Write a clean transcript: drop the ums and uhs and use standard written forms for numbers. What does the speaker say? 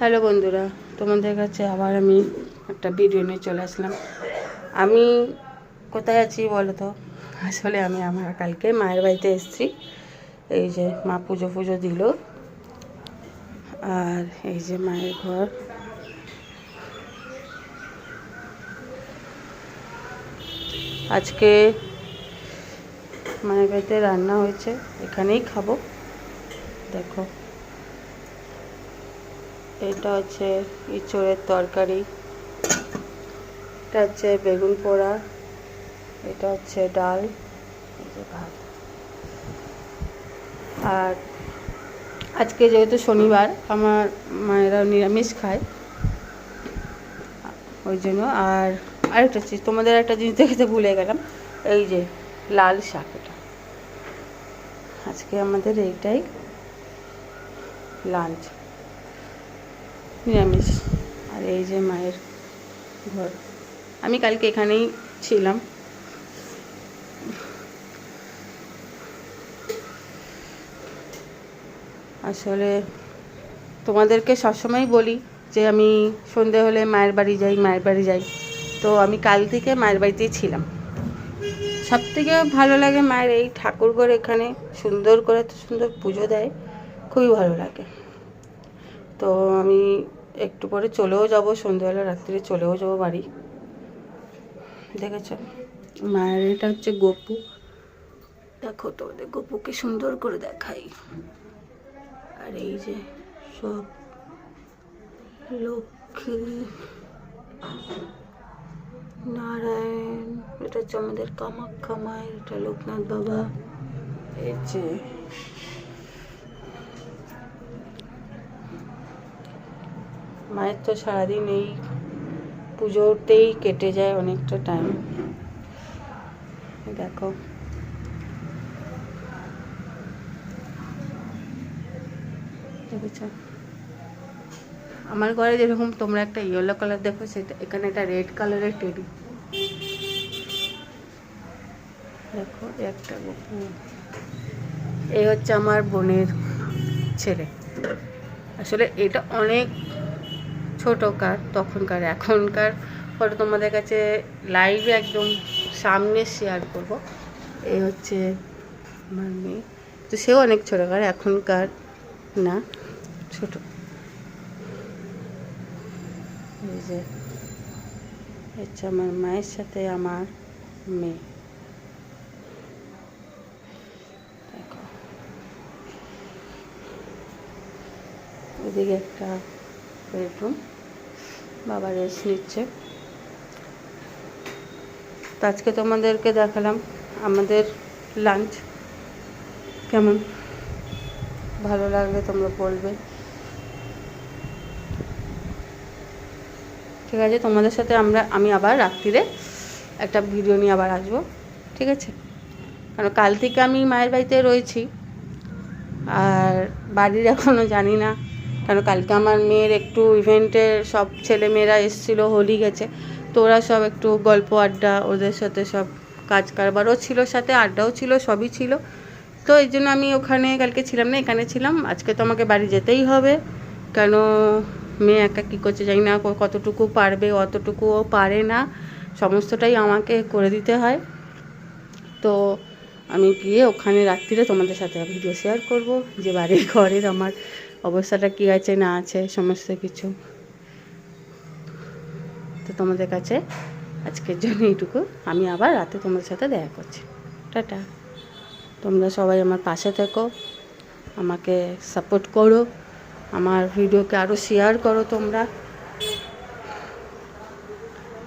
Hello বন্ধুরা, তোমাদের কাছে আবার আমি একটা ভিডিও নিয়ে চলে আসলাম। আমি কোথায় আছি বলো তো? আসলে আমি আমার কালকে মায়ের বাড়িতে এসেছি। এই যে মা পুজো পুজো দিল, আর এই যে মায়ের ঘর। আজকে মায়ের বাড়িতে রান্না হয়েছে, এখানেই খাবো। দেখো, এটা হচ্ছে ইঁচড়ের তরকারি, এটা হচ্ছে বেগুন পোড়া, এটা হচ্ছে ডাল, এই যে ভাত। আর আজকে যেহেতু শনিবার, আমার মায়েরা নিরামিষ খায়, ওই জন্য। আর আরেকটা চিজ, তোমাদের একটা জিনিস দেখাতে ভুলে গেলাম, এই যে লাল শাক, এটা আজকে আমাদের এইটাই লাঞ্চ, নিরামিষ। আর এই যে মায়ের ঘর, আমি কালকে এখানেই ছিলাম। আসলে তোমাদেরকে সবসময় বলি যে আমি সন্ধে হলে মায়ের বাড়ি যাই। তো আমি কাল থেকে মায়ের বাড়িতেই ছিলাম। সবথেকে ভালো লাগে মায়ের এই ঠাকুরঘর, এখানে সুন্দর করে, এত সুন্দর পুজো দেয়, খুবই ভালো লাগে। তো আমি একটু পরে চলেও যাব, সন্ধ্যেবেলা রাত্রে চলেও যাব বাড়ি। দেখেছ মায়ের, এটা হচ্ছে গপু। দেখো তো ওদের গপুকে সুন্দর করে দেখাই। আর এই যে সব লক্ষ্মী নারায়ণ, এটা হচ্ছে আমাদের কামাখ্যা মায়ের, এটা লোকনাথ বাবা। এই যে মায়ের তো সারাদিন এই পুজোতেই কেটে যায় অনেকটা টাইম। দেখো দেখেছ, আমার ঘরে যেরকম তোমরা একটা ইয়েলো কালার দেখো, সেটা এখানে একটা রেড কালারের টেডি। দেখো একটা গপু। এই হচ্ছে আমার বোনের ছেলে। আসলে এটা অনেক ছোটোকার তখনকার, এখনকার ফটো তোমাদের কাছে লাইভে একদম সামনে শেয়ার করব। এই হচ্ছে আমার মেয়ে, তো সেও অনেক ছোটোকার, এখনকার না, ছোটো। এই যে হচ্ছে আমার মায়ের সাথে আমার মেয়ে। দেখো ওদিকে একটা বেডরুম, বাবা রেস্ট নিচ্ছে। তো আজকে তোমাদেরকে দেখালাম আমাদের লাঞ্চ। কেমন ভালো লাগলে তোমরা বলবে, ঠিক আছে? তোমাদের সাথে আমি আবার রাত্রিরে একটা ভিডিও নিয়ে আবার আসবো, ঠিক আছে? কারণ কাল থেকে আমি মায়ের বাড়িতে রয়েছি, আর বাড়ির এখনও জানি না, কারণ কালকে আমার মেয়ের একটু ইভেন্টের সব ছেলেমেয়েরা এসেছিলো, হোলি গেছে, তো ওরা সব একটু গল্প আড্ডা, ওদের সাথে সব কাজ কারবারও ছিল, সাথে আড্ডাও ছিল, সবই ছিল। তো এই জন্য আমি ওখানে কালকে ছিলাম না, এখানে ছিলাম। আজকে তো আমাকে বাড়ি যেতেই হবে, কেন মেয়ে একা কী করছে জানি না, কতটুকু পারবে, অতটুকুও পারে না, সমস্তটাই আমাকে করে দিতে হয়। তো আমি গিয়ে ওখানে রাত্রিরে তোমাদের সাথে ভিডিও শেয়ার করব, যে বাড়ির ঘরের আমার অবস্থাটা কী আছে না আছে, সমস্ত কিছু। তো তোমাদের কাছে আজকের জন্য এইটুকু, আমি আবার রাতে তোমাদের সাথে দেখা করছি। টাটা। তোমরা সবাই আমার পাশে থেকো, আমাকে সাপোর্ট করো, আমার ভিডিওকে আরও শেয়ার করো তোমরা।